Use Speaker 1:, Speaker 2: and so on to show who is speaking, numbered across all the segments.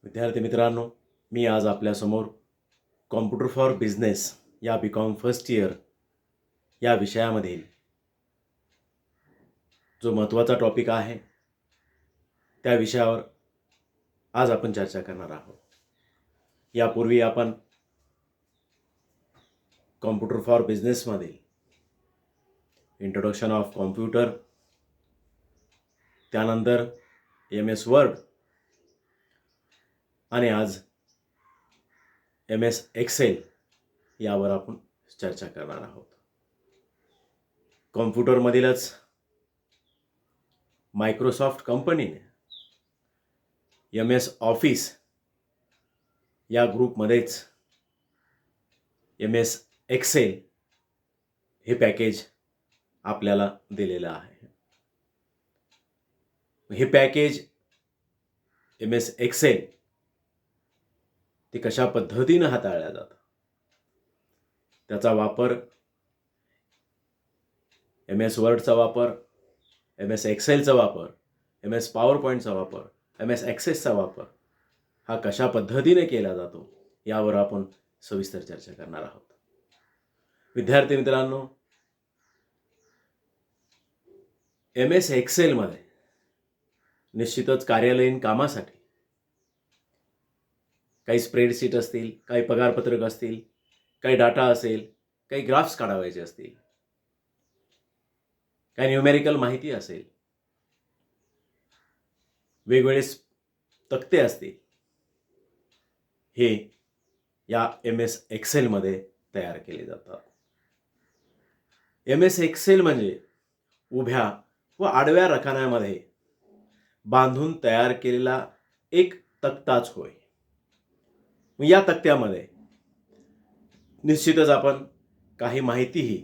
Speaker 1: विद्यार्थी मित्रांनो, मी आज आपल्यासमोर कॉम्प्युटर फॉर बिझनेस या BCom फर्स्ट इयर या विषयामधील जो महत्त्वाचा टॉपिक आहे त्या विषयावर आज आपण चर्चा करणार आहोत. यापूर्वी आपण कॉम्प्युटर फॉर बिझनेसमधील इंट्रोडक्शन ऑफ कॉम्प्युटर, त्यानंतर MS वर्ड आणि आज MS एक्सेल यावर आपण चर्चा करणार आहोत. कॉम्प्युटरमधीलच मायक्रोसॉफ्ट कंपनीने MS ऑफिस या ग्रुपमध्येच MS एक्सेल हे पॅकेज आपल्याला दिलेलं आहे. हे पॅकेज MS एक्सेल ते कशा पद्धतीनं हाताळलं जातं, त्याचा वापर MS वर्डचा वापर, MS एक्सेलचा वापर, MS पॉवरपॉईंटचा वापर, MS ॲक्सेसचा वापर हा कशा पद्धतीने केला जातो यावर आपण सविस्तर चर्चा करणार आहोत. विद्यार्थी मित्रांनो, MS एक्सेलमध्ये निश्चितच कार्यालयीन कामासाठी काही स्प्रेडशीट असतील, काही पगारपत्रक असतील, काही डाटा असेल, काही ग्राफ्स काढावायचे असतील, काही न्यूमेरिकल माहिती असेल, वेगवेगळे तक्ते असतील, हे या MS एक्सेलमध्ये तयार केले जातात. MS एक्सेल म्हणजे उभ्या व आडव्या रकान्यामध्ये बांधून तयार केलेला एक तक्ताच होय. या तक्त्यामध्ये निश्चितच आपण काही माहितीही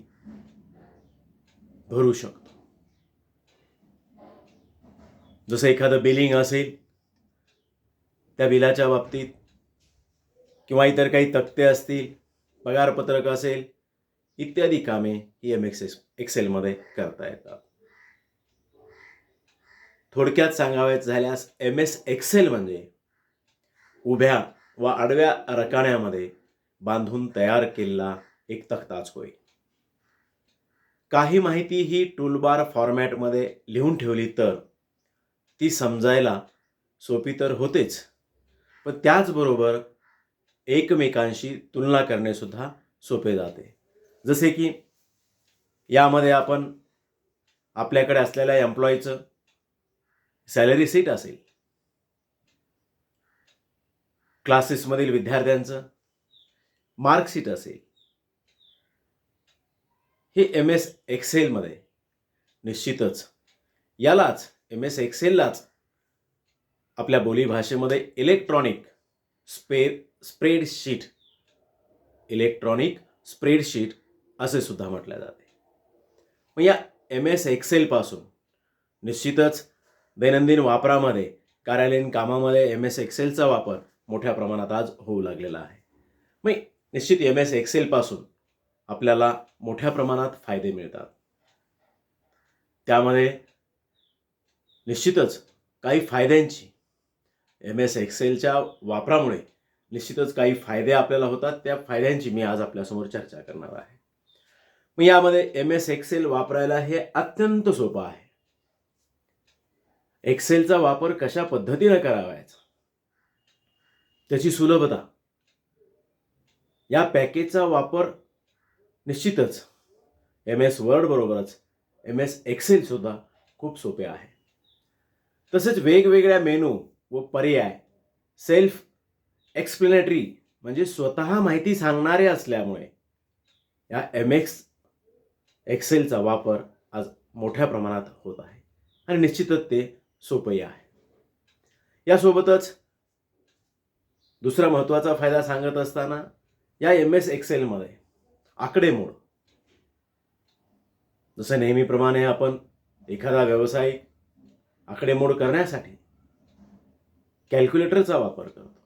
Speaker 1: भरू शकतो. जसं एखादं बिलिंग असेल, त्या बिलाच्या बाबतीत किंवा इतर काही तक्ते असतील, पगारपत्रक असेल, इत्यादी कामे ही MS एक्सेलमध्ये करता येतात. थोडक्यात सांगायचं झाल्यास MS एक्सेल म्हणजे उभ्या व आडव्या रकान्यामध्ये बांधून तयार केलेला एक तक्ताच होय. काही माहिती ही टूलबार फॉर्मॅटमध्ये लिहून ठेवली तर ती समजायला सोपी तर होतेच, पण त्याचबरोबर एकमेकांशी तुलना करणे सुद्धा सोपे जाते. जसे की यामध्ये आपण आपल्याकडे असलेल्या एम्प्लॉईचं सॅलरी शीट असेल, क्लासेसमधील विद्यार्थ्यांचं मार्कशीट असेल, हे MS एक्सेलमध्ये निश्चितच यालाच MS एक्सेललाच आपल्या बोलीभाषेमध्ये इलेक्ट्रॉनिक स्प्रेडशीट असे सुद्धा म्हटले जाते. मग या MS एक्सेलपासून निश्चितच दैनंदिन वापरामध्ये, कार्यालयीन कामामध्ये MS एक्सेलचा वापर मोठ्या प्रमाणात आज होऊ लागलेला आहे. मग निश्चित MS एक्सेलपासून आपल्याला मोठ्या प्रमाणात फायदे मिळतात. त्यामध्ये निश्चितच काही फायद्यांची MS एक्सेलच्या वापरामुळे निश्चितच काही फायदे आपल्याला होतात. त्या फायद्यांची मी आज आपल्यासमोर चर्चा करणार आहे. मग यामध्ये MS एक्सेल वापरायला हे अत्यंत सोपं आहे. एक्सेलचा वापर कशा पद्धतीने करावायचा, त्याची सुलभता, या पॅकेजचा वापर निश्चितच MS वर्ड बरोबरच MS एक्सेल सुद्धा खूप सोपे आहे. तसेच वेगवेगळ्या मेनू व पर्याय सेल्फ एक्सप्लेनेटरी म्हणजे स्वतः माहिती सांगणारे असल्यामुळे या MS एक्सेलचा वापर आज मोठ्या प्रमाणात होत आहे आणि निश्चितच ते सोपंही आहे. यासोबतच दुसरा महत्त्वाचा फायदा सांगत असताना या MS एक्सेलमध्ये आकडेमोड, जसं नेहमीप्रमाणे आपण एखादा व्यावसायिक आकडेमोड करण्यासाठी कॅल्क्युलेटरचा वापर करतो,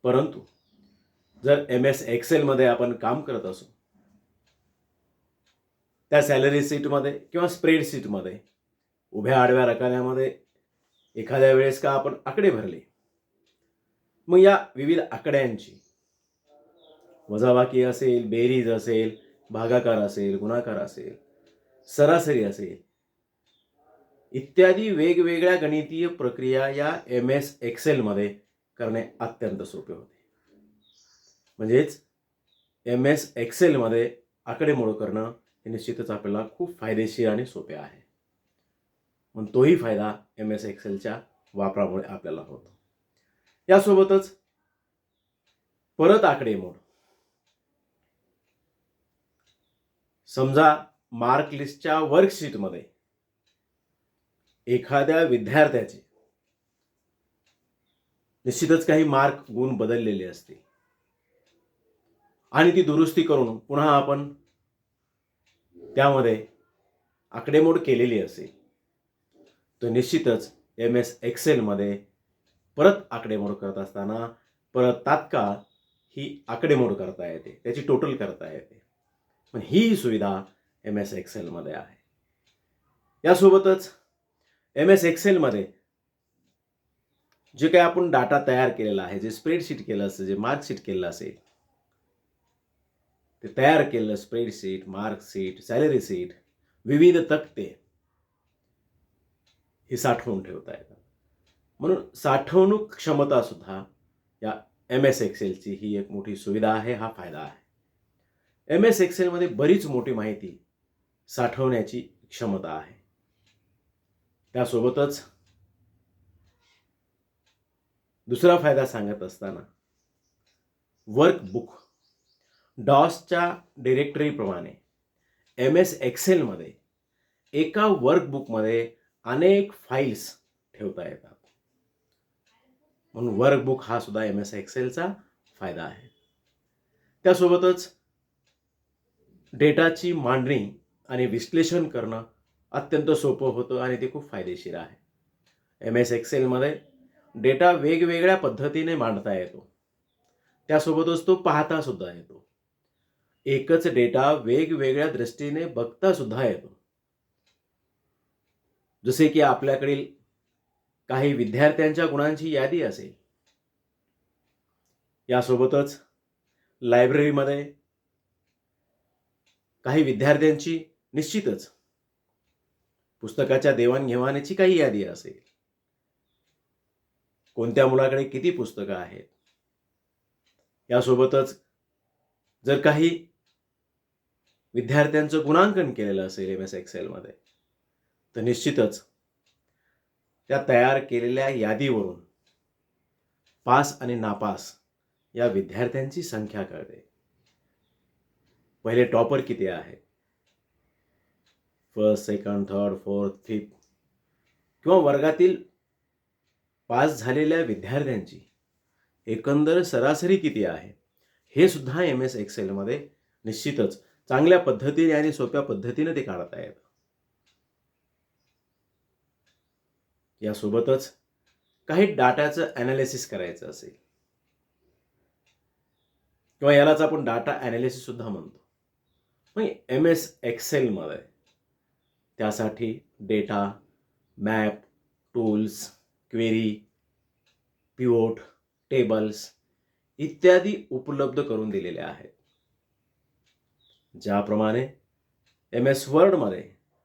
Speaker 1: परंतु जर MS एक्सेलमध्ये आपण काम करत असू, त्या सॅलरी शीटमध्ये किंवा स्प्रेडशीटमध्ये उभ्या आडव्या रकान्यामध्ये एखाद्या वेळेस का आपण आकडे भरले मग या विविध आकड्यांची वजाबाकी असेल, बेरीज असेल, भागाकार असेल, गुणाकार असेल, सरासरी असेल, इत्यादी वेगवेगळ्या गणितीय प्रक्रिया या MS एक्सेलमध्ये करणे अत्यंत सोपे होते. म्हणजेच MS एक्सेलमध्ये आकडेमोड करणं हे निश्चितच आपल्याला खूप फायदेशीर आणि सोपे आहे. म्हणून तोही फायदा MS एक्सेलच्या वापरामुळे आपल्याला होतो. यासोबतच परत आकडेमोड. समजा मार्क लिस्टच्या वर्कशीटमध्ये एखाद्या विद्यार्थ्याचे निश्चितच काही मार्क गुण बदललेले असतील आणि ती दुरुस्ती करून पुन्हा आपण त्यामध्ये आकडेमोड केलेली असेल तर निश्चितच MS एक्सेलमध्ये परत आकडेमोड करत असताना परत तात्काळ ही आकडेमोड करता येते, त्याची टोटल करता येते. पण ही सुविधा MS एक्सेलमध्ये आहे. यासोबतच MS एक्सेलमध्ये जे काही आपण डाटा तयार केलेला आहे, जे स्प्रेडशीट केलं असेल, जे मार्कशीट केलं असेल, ते तयार केलेलं स्प्रेडशीट, मार्कशीट, सॅलरी शीट, विविध तक्ते हे साठवून ठेवता येतात. म्हणून साठवणूक क्षमता सुद्धा या MS एक्सेलची ही एक मोठी सुविधा आहे, हा फायदा आहे. MS एक्सेलमध्ये बरीच मोठी माहिती साठवण्याची क्षमता आहे. त्यासोबतच दुसरा फायदा सांगत असताना वर्कबुक डॉसच्या डिरेक्टरीप्रमाणे MS एक्सेलमध्ये एका वर्कबुकमध्ये अनेक फाईल्स ठेवता येतात. म्हणून वर्कबुक हा सुद्धा MS एक्सेलचा फायदा आहे. त्यासोबतच डेटाची मांडणी आणि विश्लेषण करणं अत्यंत सोपं होतं आणि ते खूप फायदेशीर आहे. MS एक्सेलमध्ये डेटा वेगवेगळ्या पद्धतीने मांडता येतो. त्यासोबतच तो पाहता सुद्धा येतो. एकच डेटा वेगवेगळ्या दृष्टीने बघता सुद्धा येतो. जसे की आपल्याकडील काही विद्यार्थ्यांच्या गुणांची यादी असेल. यासोबतच लायब्ररीमध्ये काही विद्यार्थ्यांची निश्चितच पुस्तकाच्या देवाणघेवाणीची काही यादी असेल. कोणत्या मुलाकडे किती पुस्तकं आहेत. यासोबतच जर काही विद्यार्थ्यांचं गुणांकन केलेलं असेल MS एक्सेलमध्ये तर निश्चितच त्या तयार केलेल्या यादीवरून पास आणि नापास या विद्यार्थ्यांची संख्या कळते. पहिले टॉपर किती आहे, first, second, third, fourth, fifth किंवा वर्गातील पास झालेल्या विद्यार्थ्यांची एकंदर सरासरी किती आहे हे सुद्धा MS एक्सेलमध्ये निश्चितच चांगल्या पद्धतीने आणि सोप्या पद्धतीने ते काढता येतं. यासोबतच काही डाटाचं ॲनालिसिस करायचं असेल किंवा यालाच आपण डाटा ॲनालिसिस सुद्धा म्हणतो. मग MS एक्सेलमध्ये त्यासाठी data, map, tools, query, pivot, tables इत्यादी उपलब्ध करून दिलेले आहेत. ज्याप्रमाणे MS वर्डमध्ये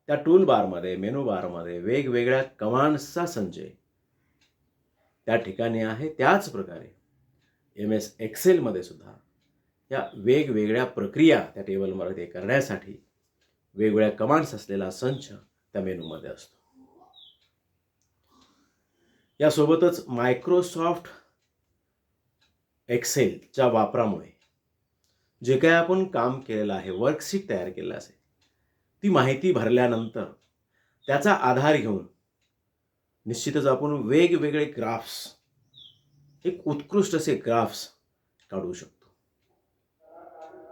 Speaker 1: त्या टूल बारमध्ये, मेनू बारमध्ये वेगवेगळ्या कमांड्सचा संचय त्या ठिकाणी आहे, त्याच प्रकारे MS एक्सेलमध्ये सुद्धा या वेगवेगळ्या प्रक्रिया त्या टेबलमध्ये करण्यासाठी वेगवेगळ्या कमांड्स असलेला संच त्या मेनूमध्ये असतो. यासोबतच मायक्रोसॉफ्ट एक्सेलच्या वापरामुळे जे काही आपण काम केलेलं आहे, वर्कशीट तयार केलेलं असेल, ती माहिती भरल्यानंतर त्याचा आधार घेऊन निश्चितच आपण वेगवेगळे ग्राफ्स, एक उत्कृष्ट असे ग्राफ्स काढू शकतो.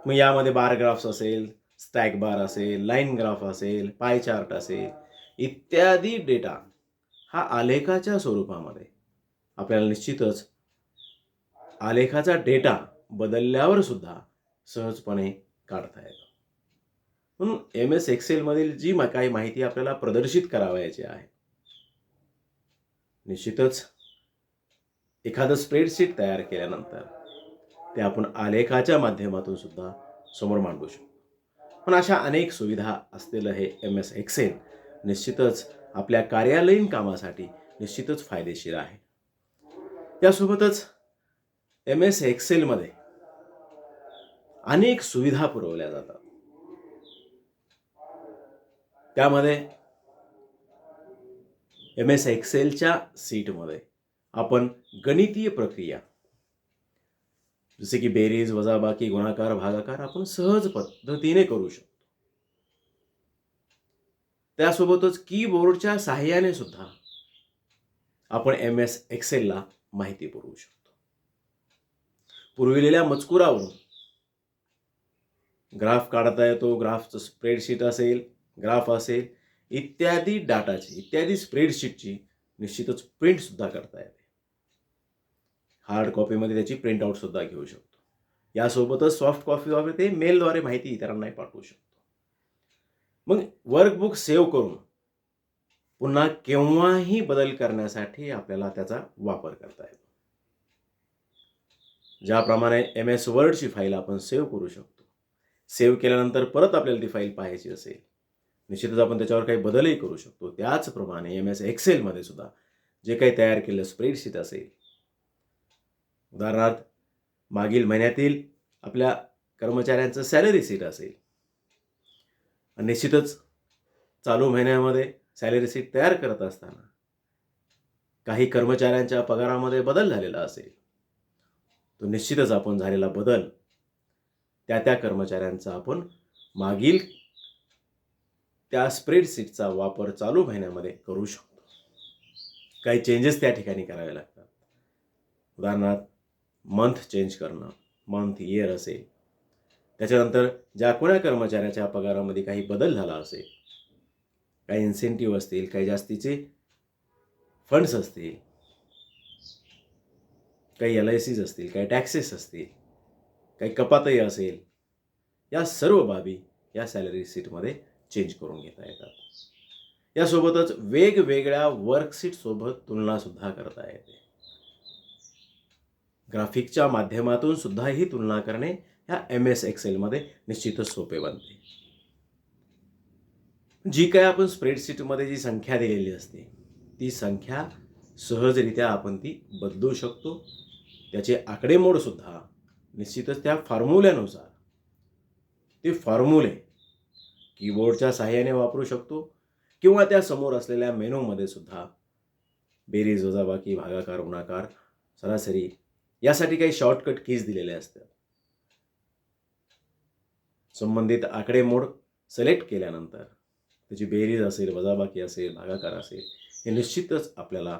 Speaker 1: मग यामध्ये बार ग्राफ्स असेल, स्टॅक बार असेल, लाईन ग्राफ असेल, पाय चार्ट असेल इत्यादी डेटा हा आलेखाच्या स्वरूपामध्ये आपल्याला निश्चितच आलेखाचा डेटा बदलल्यावर सुद्धा सहजपणे काढता येतो. म्हणून MS एक्सेलमधील जी काही माहिती आपल्याला प्रदर्शित करावयाची आहे, निश्चितच एखादं स्प्रेडशीट तयार केल्यानंतर ते आपण आलेखाच्या माध्यमातून सुद्धा समोर मांडू शकतो. पण अशा अनेक सुविधा असलेलं हे MS एक्सेल निश्चितच आपल्या कार्यालयीन कामासाठी निश्चितच फायदेशीर आहे. त्यासोबतच MS एक्सेलमध्ये अनेक सुविधा पुरवल्या जातात. त्यामध्ये MS एक्सेलच्या सीटमध्ये आपण गणितीय प्रक्रिया जसे की बेरीज, वजाबाकी, गुणाकार, भागाकार आपण सहज पद्धतीने करू शकतो. त्यासोबतच कीबोर्डच्या सहाय्याने सुद्धा आपण MS एक्सेलला माहिती पुरवू शकतो. पुरविलेल्या मजकुरावरून ग्राफ काढता येतो, ग्राफचं स्प्रेडशीट असेल, ग्राफ असेल, इत्यादी स्प्रेडशीटची निश्चितच प्रिंट सुद्धा करता येते. हार्ड कॉपीमध्ये त्याची प्रिंट आउट सुद्धा घेऊ शकतो. यासोबतच सॉफ्ट कॉपीद्वारे ते मेलद्वारे माहिती इतरांनाही पाठवू शकतो. मग वर्कबुक सेव्ह करून पुन्हा केव्हाही बदल करण्यासाठी आपल्याला त्याचा वापर करता येतो. ज्याप्रमाणे MS वर्डची फाईल आपण सेव्ह करू शकतो. सेव्ह केल्यानंतर परत आपल्याला ती फाईल पाहायची असेल, निश्चितच आपण त्याच्यावर काही बदलही करू शकतो. त्याचप्रमाणे MS एक्सेलमध्ये सुद्धा जे काही तयार केलेलं स्प्रेडशीट असेल, उदाहरणार्थ मागील महिन्यातील आपल्या कर्मचाऱ्यांचं सॅलरी शीट असेल, निश्चितच चालू महिन्यामध्ये सॅलरी शीट तयार करत असताना काही कर्मचाऱ्यांच्या पगारामध्ये बदल झालेला असेल, तो निश्चितच आपण झालेला बदल त्या कर्मचाऱ्यांचा आपण मागील त्या स्प्रेडशीटचा वापर चालू महिन्यामध्ये करू शकतो. काही चेंजेस त्या ठिकाणी करावे लागतात. उदाहरणार्थ मंथ चेंज करणं, मंथ इयर असेल, त्याच्यानंतर ज्या कोण्या कर्मचाऱ्याच्या पगारामध्ये काही बदल झाला असेल, काही इन्सेंटिव्ह असतील, काही जास्तीचे फंड्स असतील, काही LICs असतील, काही टॅक्सेस असतील, काही कपातही असेल, या सर्व बाबी या सॅलरी शीटमध्ये चेंज करून घेता येतात. यासोबतच वेगवेगळ्या वर्कशीटसोबत तुलनासुद्धा करता येते. ग्राफिकच्या माध्यमातून सुद्धा ही तुलना करणे ह्या MS एक्सेलमध्ये निश्चितच सोपे बनते. जी काय आपण स्प्रेडशीटमध्ये जी संख्या दिलेली असते, ती संख्या सहजरित्या आपण ती बदलू शकतो. त्याचे आकडेमोडसुद्धा निश्चितच त्या फॉर्म्युल्यानुसार ते फॉर्म्युले कीबोर्डच्या सहाय्याने वापरू शकतो किंवा त्या समोर असलेल्या मेनूमध्ये सुद्धा बेरीज, वजाबाकी, भागाकार, गुणाकार, सरासरी यासाठी काही शॉर्टकट कीज दिलेल्या असतात. संबंधित आकडेमोड सिलेक्ट केल्यानंतर त्याची बेरीज असेल, वजाबाकी असेल, भागाकार असेल, हे निश्चितच आपल्याला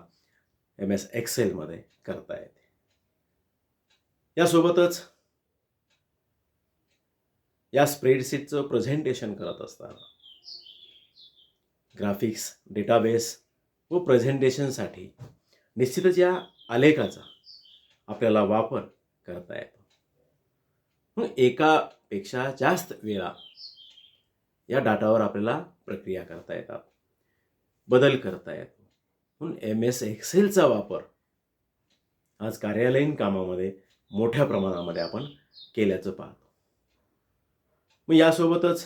Speaker 1: MS एक्सेलमध्ये करता येते. यासोबतच या स्प्रेडशीटचं प्रेझेंटेशन करत असताना ग्राफिक्स, डेटाबेस व प्रेझेंटेशनसाठी निश्चितच या आलेखाचा आपल्याला वापर करता येतो. मग एकापेक्षा जास्त वेळा या डाटावर आपल्याला प्रक्रिया करता येतात, बदल करता येतो. म्हणून MS एक्सेलचा वापर आज कार्यालयीन कामामध्ये मोठ्या प्रमाणामध्ये आपण केल्याचं पाहतो. मग यासोबतच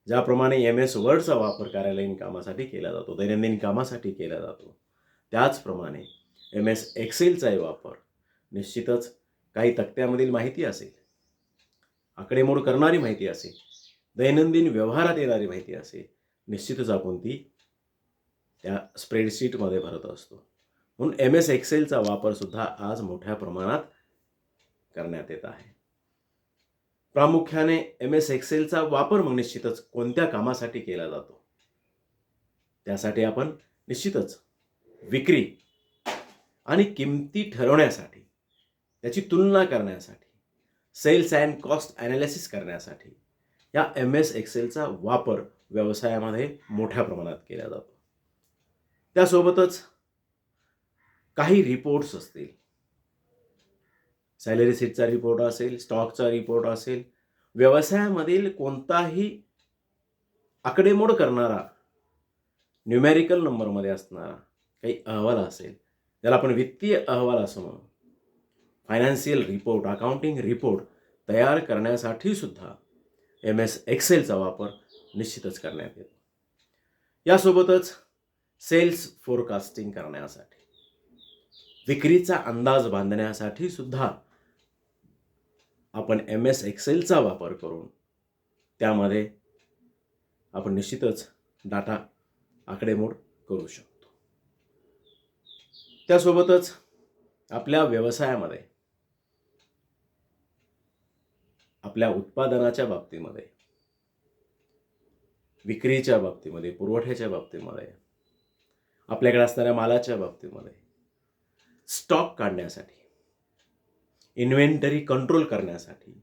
Speaker 1: ज्याप्रमाणे MS वर्डचा वापर कार्यालयीन कामासाठी केला जातो, दैनंदिन कामासाठी केला जातो, त्याचप्रमाणे MS एक्सेलचाही वापर निश्चितच काही तक्त्यामधील माहिती असेल, आकडेमोड करणारी माहिती असेल, दैनंदिन व्यवहारात येणारी माहिती असेल, निश्चितच आपण ती त्या स्प्रेडशीटमध्ये भरत असतो. म्हणून MS एक्सेलचा वापर सुद्धा आज मोठ्या प्रमाणात करण्यात येत आहे. प्रामुख्याने MS एक्सेलचा वापर मग निश्चितच कोणत्या कामासाठी केला जातो, त्यासाठी आपण निश्चितच विक्री आणि किमती ठरवण्यासाठी, त्याची तुलना करण्यासाठी, सेल्स अँड कॉस्ट ॲनालिसिस करण्यासाठी या MS एक्सेलचा वापर व्यवसायामध्ये मोठ्या प्रमाणात केला जातो. त्यासोबतच काही रिपोर्ट्स असतील, सॅलरी शीटचा रिपोर्ट असेल, स्टॉकचा रिपोर्ट असेल, व्यवसायामधील कोणताही आकडेमोड करणारा, न्यूमेरिकल नंबरमध्ये असणारा काही अहवाल असेल, ज्याला आपण वित्तीय अहवाल असं म्हणू, फायनान्शियल रिपोर्ट, अकाउंटिंग रिपोर्ट तयार करण्यासाठी सुद्धा MS एक्सेलचा वापर निश्चितच करण्यात येतो. यासोबतच सेल्स फोरकास्टिंग करण्यासाठी, विक्रीचा अंदाज बांधण्यासाठी सुद्धा आपण MS एक्सेलचा वापर करून त्यामध्ये आपण निश्चितच डाटा आकडेमोड करू शकतो. त्यासोबतच आपल्या व्यवसायामध्ये, आपल्या उत्पादनाच्या बाबतीमध्ये, विक्रीच्या बाबतीमध्ये, पुरवठ्याच्या बाबतीमध्ये, आपल्याकडे असणाऱ्या मालाच्या बाबतीमध्ये स्टॉक काढण्यासाठी, इन्व्हेंटरी कंट्रोल करण्यासाठी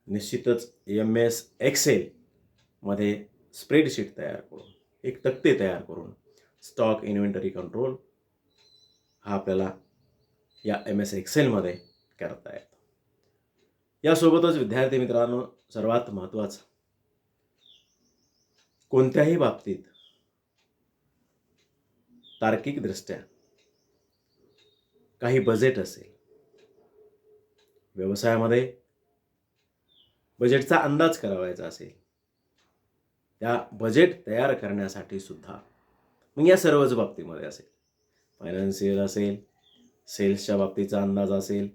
Speaker 1: निश्चितच MS एक्सेलमध्ये स्प्रेडशीट तयार करून, एक तक्ते तयार करून स्टॉक इन्व्हेंटरी कंट्रोल हा आपल्याला या MS एक्सेलमध्ये करता येतो. यासोबतच विद्यार्थी मित्रांनो, सर्वात महत्त्वाचं, कोणत्याही बाबतीत तार्किकदृष्ट्या काही बजेट असेल, व्यवसायामध्ये बजेटचा अंदाज करावायचा असेल, त्या बजेट तयार करण्यासाठी सुद्धा, मग या सर्वच बाबतीमध्ये असेल, फायनान्शियल असेल, सेल्सच्या बाबतीचा अंदाज असेल,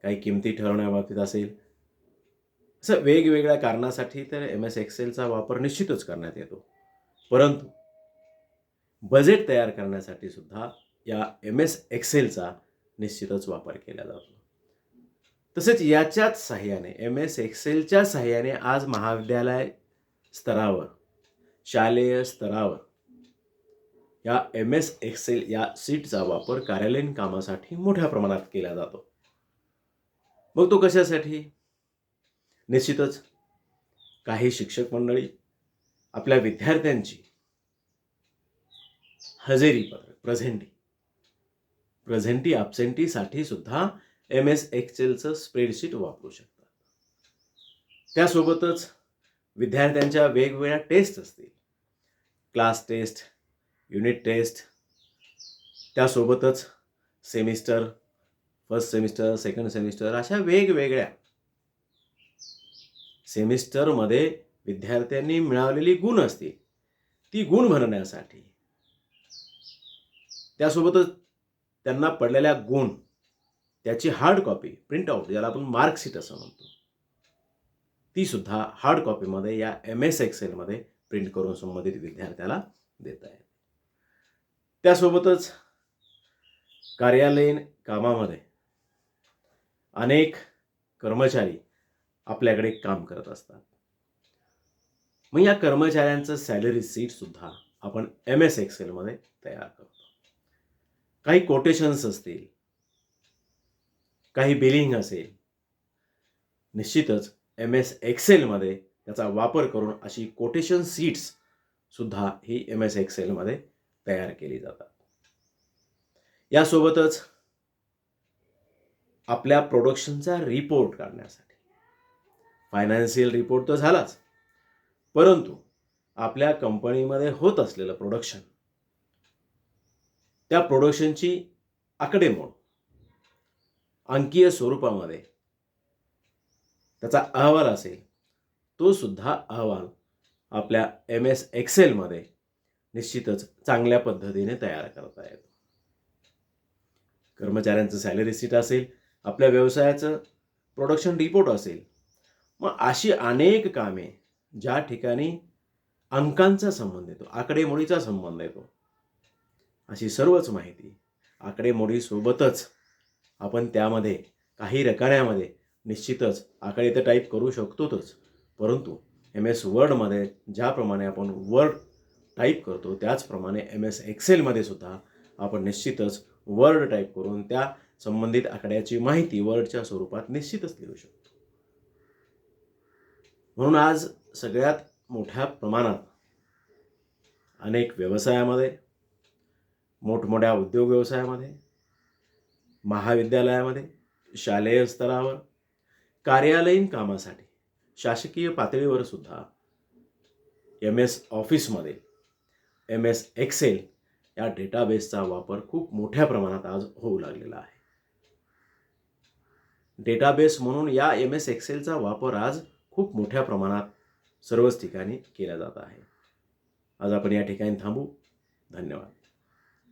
Speaker 1: काही किमती ठरवण्याबाबतीत असेल, असं वेगवेगळ्या कारणासाठी तर MS एक्सेलचा वापर निश्चितच करण्यात येतो. परंतु बजेट तयार करण्यासाठी सुद्धा या MS एक्सेलचा निश्चितच वापर केला जातो. तसेच याच्याच साहाय्याने, MS एक्सेलच्या साहाय्याने आज महाविद्यालय स्तरावर, शालेय स्तरावर या MS एक्सेल या शीटचा वापर कार्यालयीन कामासाठी मोठ्या प्रमाणात केला जातो. मग तो कशासाठी? निश्चितच काही शिक्षक मंडळी आपल्या विद्यार्थ्यांची हजेरी पत्रक, प्रेझेंटी ॲब्सेंटीसाठी सुद्धा MS एक्सेलचं स्प्रेडशीट वापरू शकतात. त्यासोबतच विद्यार्थ्यांच्या वेगवेगळ्या टेस्ट असतील, क्लास टेस्ट, युनिट टेस्ट, त्यासोबतच semester, first semester, second semester, अशा वेगवेगळ्या सेमिस्टरमध्ये विद्यार्थ्यांनी मिळवलेली गुण असतील, ती गुण भरण्यासाठी, त्यासोबतच त्यांना पडलेल्या गुण त्याची हार्ड कॉपी, प्रिंटआउट, ज्याला आपण मार्कशीट असं म्हणतो, ती सुद्धा हार्ड कॉपीमध्ये या MS एक्सेलमध्ये प्रिंट करून संबंधित विद्यार्थ्याला देता येते. त्यासोबतच कार्यालयीन कामामध्ये अनेक कर्मचारी आपल्याकडे काम करत असतात. मग या कर्मचाऱ्यांचं सॅलरी शीट सुद्धा आपण MS एक्सेलमध्ये तयार करतो. काही कोटेशन्स असतील, काही बिलिंग असेल, निश्चितच MS एक्सेलमध्ये त्याचा वापर करून अशी कोटेशन शीट्स सुद्धा ही MS एक्सेलमध्ये तयार केली जातात. यासोबतच आपल्या प्रोडक्शनचा रिपोर्ट काढण्यासाठी, फायनान्शियल रिपोर्ट तर झालाच, परंतु आपल्या कंपनीमध्ये होत असलेलं प्रोडक्शन, त्या प्रोडक्शनची आकडेमोड अंकीय स्वरूपामध्ये त्याचा अहवाल असेल, तो सुद्धा अहवाल आपल्या MS एक्सेलमध्ये निश्चितच चांगल्या पद्धतीने तयार करता येतो. कर्मचाऱ्यांचं सॅलरी शीट असेल, आपल्या व्यवसायाचं प्रोडक्शन रिपोर्ट असेल, मग अशी अनेक कामे ज्या ठिकाणी अंकांचा संबंध येतो, आकडेमोडीचा संबंध येतो, अशी सर्वच माहिती आकडेमोडीसोबतच आपण त्यामध्ये काही रकान्यामध्ये निश्चितच आकडे तर टाईप करू शकतोच, परंतु MS वर्डमध्ये ज्याप्रमाणे आपण वर्ड टाईप करतो त्याचप्रमाणे MS एक्सेलमध्ये सुद्धा आपण निश्चितच वर्ड टाईप करून त्या संबंधित आकड्याची माहिती वर्डच्या स्वरूपात निश्चितच लिहू शकतो. म्हणून आज सगळ्यात मोठ्या प्रमाणात अनेक व्यवसायामध्ये, मोठमोठ्या उद्योग व्यवसायामध्ये, महाविद्यालयामध्ये, शालेय स्तरावर, कार्यालयीन कामासाठी, शासकीय पातळीवर सुद्धा MS ऑफिसमध्ये MS एक्सेल या डेटाबेसचा वापर खूप मोठ्या प्रमाणात आज होऊ लागलेला आहे. डेटाबेस म्हणून या MS एक्सेलचा वापर आज खूप मोठ्या प्रमाणात सर्वच ठिकाणी केला जात आहे. आज आपण या ठिकाणी थांबू. धन्यवाद.